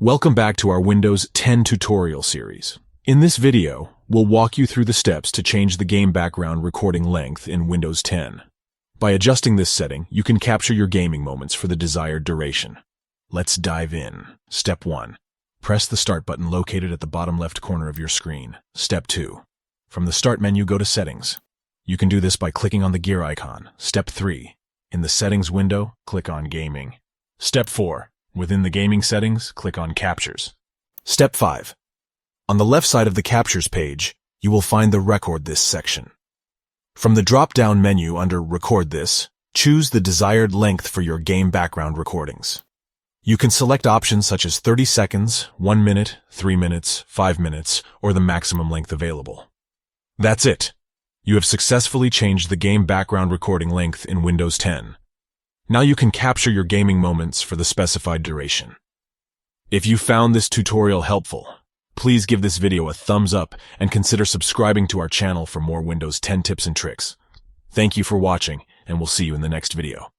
Welcome back to our Windows 10 tutorial series. In this video, we'll walk you through the steps to change the game background recording length in Windows 10. By adjusting this setting, you can capture your gaming moments for the desired duration. Let's dive in. Step 1. Press the Start button located at the bottom left corner of your screen. Step 2. From the Start menu, go to Settings. You can do this by clicking on the gear icon. Step 3. In the Settings window, click on Gaming. Step 4. Within the gaming settings, click on Captures. Step 5. On the left side of the Captures page, you will find the Record This section. From the drop-down menu under Record This, choose the desired length for your game background recordings. You can select options such as 30 seconds, 1 minute, 3 minutes, 5 minutes, or the maximum length available. That's it. You have successfully changed the game background recording length in Windows 10. Now you can capture your gaming moments for the specified duration. If you found this tutorial helpful, please give this video a thumbs up and consider subscribing to our channel for more Windows 10 tips and tricks. Thank you for watching, and we'll see you in the next video.